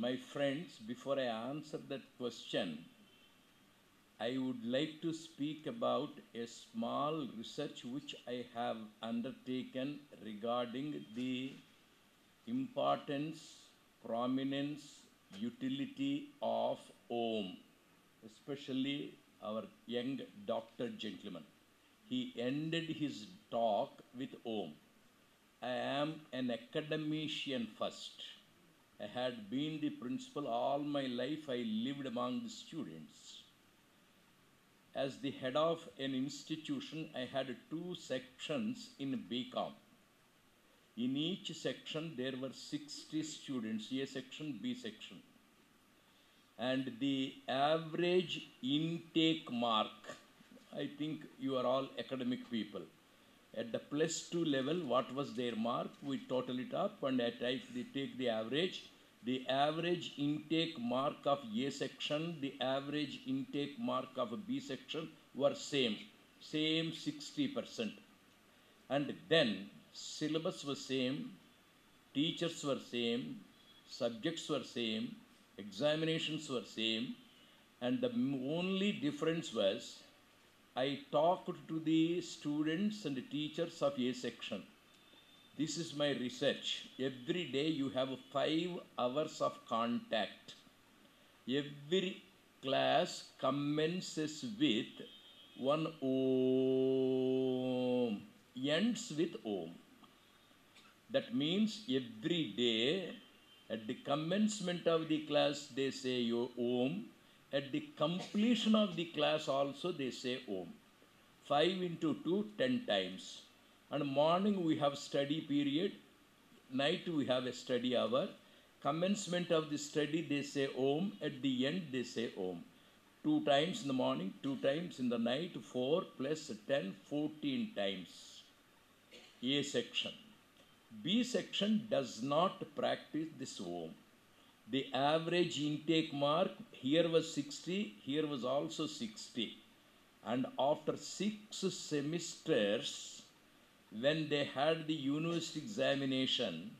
My friends, before I answer that question, I would like to speak about a small research which I have undertaken regarding the importance, prominence, utility of Om, especially our young doctor gentleman. He ended his talk with Om. I am an academician first. I had been the principal all my life. I lived among the students. As the head of an institution, I had 2 sections in BCom. In each section, there were 60 students, A section, B section. And the average intake mark, I think you are all academic people. At the +2 level, what was their mark? We total it up and at they take the average. The average intake mark of A section, the average intake mark of B section were same 60%. And then syllabus was same, teachers were same, subjects were same, examinations were same, and the only difference was I talked to the students and the teachers of A section. This is my research. Every day you have 5 hours of contact. Every class commences with one Om, ends with Om. That means every day at the commencement of the class they say your Om. At the completion of the class also they say Om. 5 into 2, 10 times. And morning we have study period, night we have a study hour. Commencement of the study they say Om, at the end they say Om. 2 times in the morning, 2 times in the night, 4 plus 10, 14 times. A section. B section does not practice this Om. The average intake mark here was 60, here was also 60. And after 6 semesters, when they had the university examination,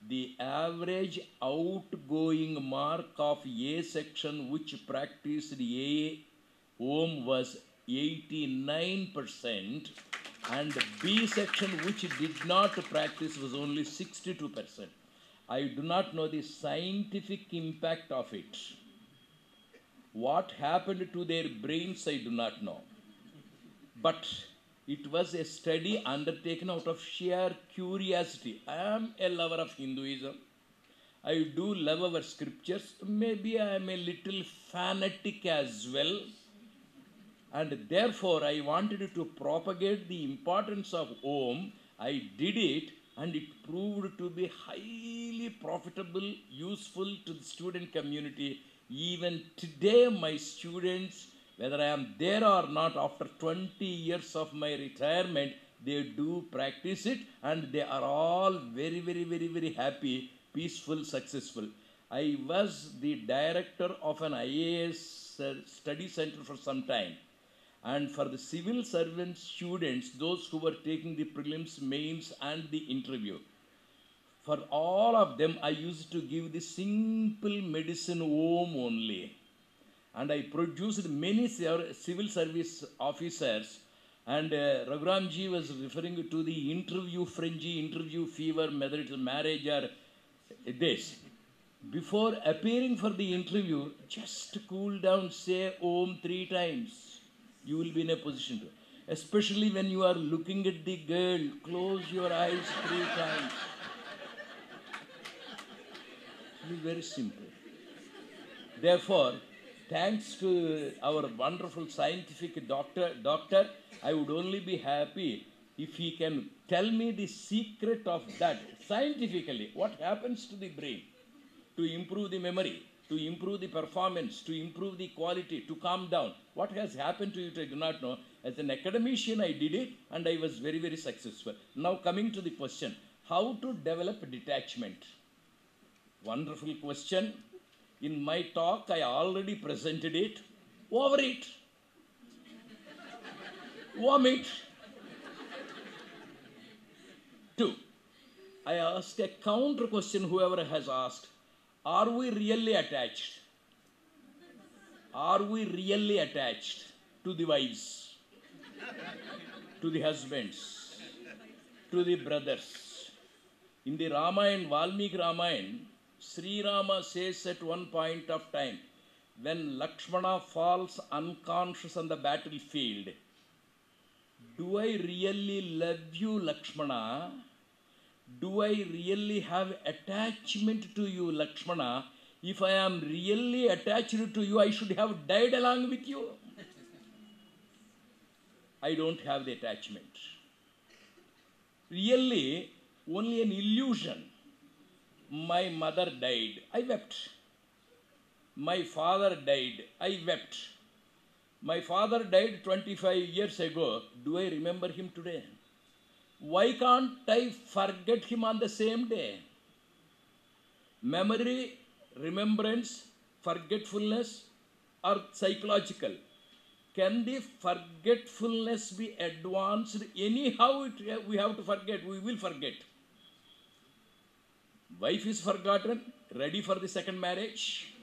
the average outgoing mark of A section which practiced A Om was 89%, and B section which did not practice was only 62%. I do not know the scientific impact of it. What happened to their brains, I do not know. But it was a study undertaken out of sheer curiosity. I am a lover of Hinduism. I do love our scriptures. Maybe I am a little fanatic as well. And therefore, I wanted to propagate the importance of Om. I did it, and it proved to be highly profitable, useful to the student community. Even today, my students, whether I am there or not, after 20 years of my retirement, they do practice it, and they are all very, very, very, very happy, peaceful, successful. I was the director of an IAS study center for some time. And for the civil servant students, those who were taking the prelims, mains, and the interview, for all of them, I used to give the simple medicine Om only. And I produced many civil service officers. And Raghuramji was referring to the interview frenzy, interview fever, whether it's marriage or this. Before appearing for the interview, just cool down, say Om 3 times. You will be in a position to. Especially when you are looking at the girl, close your eyes 3 times. It is very simple. Therefore, thanks to our wonderful scientific doctor, I would only be happy if he can tell me the secret of that scientifically. What happens to the brain to improve the memory, to improve the performance, to improve the quality, to calm down? What has happened to it, I do not know. As an academician, I did it, and I was very, very successful. Now coming to the question, how to develop detachment? Wonderful question. In my talk, I already presented it. Overeat. Vomit. 2. I asked a counter question, whoever has asked. Are we really attached? Are we really attached to the wives, to the husbands, to the brothers? In the Ramayana, Valmiki Ramayana, Sri Rama says at one point of time, when Lakshmana falls unconscious on the battlefield, do I really love you, Lakshmana? Do I really have attachment to you, Lakshmana? If I am really attached to you, I should have died along with you. I don't have the attachment. Really, only an illusion. My mother died, I wept. My father died, I wept. My father died 25 years ago. Do I remember him today? Why can't I forget him on the same day? Memory, remembrance, forgetfulness are psychological. Can the forgetfulness be advanced? Anyhow, we have to forget. We will forget. Wife is forgotten, ready for the second marriage.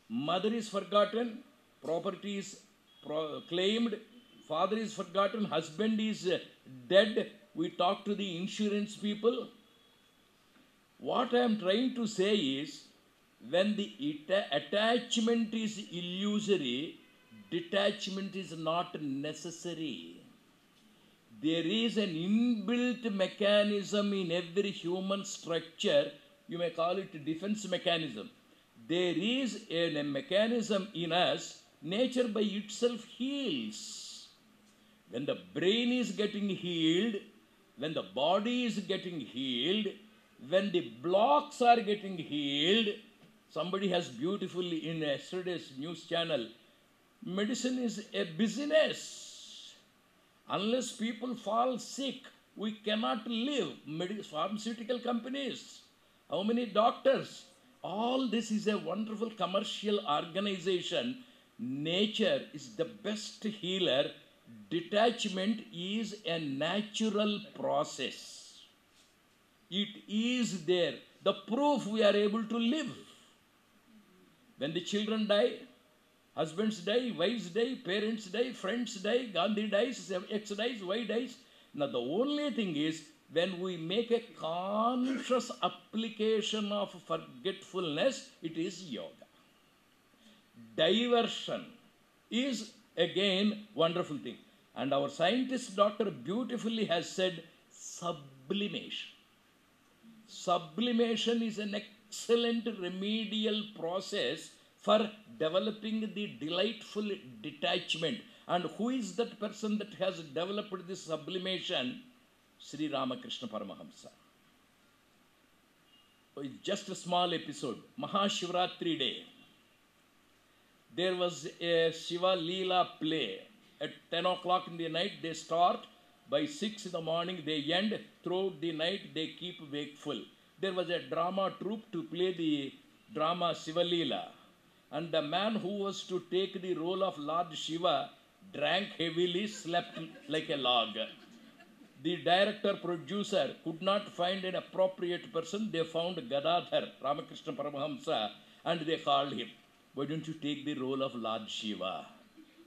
Mother is forgotten, property is claimed. Father is forgotten, husband is dead. We talk to the insurance people. What I am trying to say is, when the attachment is illusory, detachment is not necessary. There is an inbuilt mechanism in every human structure. You may call it defense mechanism. There is a mechanism in us. Nature by itself heals. When the brain is getting healed, when the body is getting healed, when the blocks are getting healed, somebody has beautifully in yesterday's news channel, medicine is a business. Unless people fall sick, we cannot live. Pharmaceutical companies, how many doctors? All this is a wonderful commercial organization. Nature is the best healer. Detachment is a natural process. It is there. The proof we are able to live. When the children die, husbands die, wives die, parents die, friends die, Gandhi dies, X dies, Y dies. Now the only thing is, when we make a conscious application of forgetfulness, it is yoga. Diversion is again wonderful thing. And our scientist doctor beautifully has said sublimation. Sublimation is an excellent remedial process for developing the delightful detachment. And who is that person that has developed this sublimation? Sri Ramakrishna Paramahamsa. It's just a small episode. Mahashivratri day. There was a Shiva Leela play. At 10 o'clock in the night they start. By 6 in the morning they end. Throughout the night they keep wakeful. There was a drama troupe to play the drama Shiva Leela. And the man who was to take the role of Lord Shiva drank heavily, slept like a log. The director, producer could not find an appropriate person. They found Gadadhar, Ramakrishna Paramahamsa, and they called him. Why don't you take the role of Lord Shiva?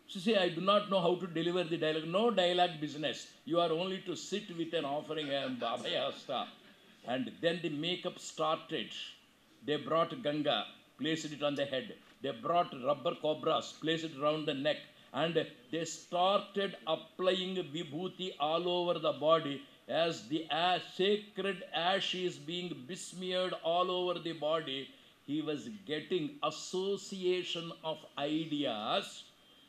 So say, I do not know how to deliver the dialogue. No dialogue business. You are only to sit with an offering and VYASA. And then the makeup started. They brought Ganga, placed it on the head. They brought rubber cobras, placed it around the neck. And they started applying vibhuti all over the body as the sacred ash is being besmeared all over the body. He was getting association of ideas,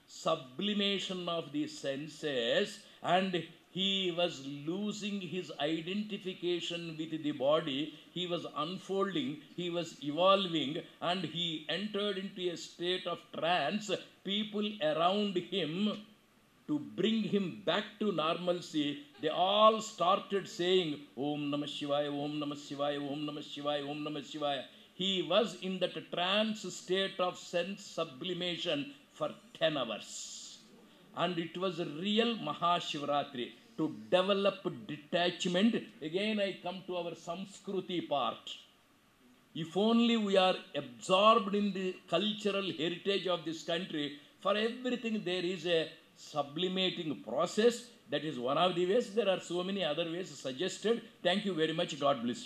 sublimation of the senses, and he was losing his identification with the body. He was unfolding, he was evolving, and he entered into a state of trance. People around him, to bring him back to normalcy, they all started saying, Om Namah Shivaya, Om Namah Shivaya, Om Namah Shivaya, Om Namah Shivaya. He was in that trance state of sense sublimation for 10 hours. And it was a real Mahashivratri. To develop detachment, again I come to our Samskruti part. If only we are absorbed in the cultural heritage of this country, for everything there is a sublimating process. That is one of the ways. There are so many other ways suggested. Thank you very much. God bless you.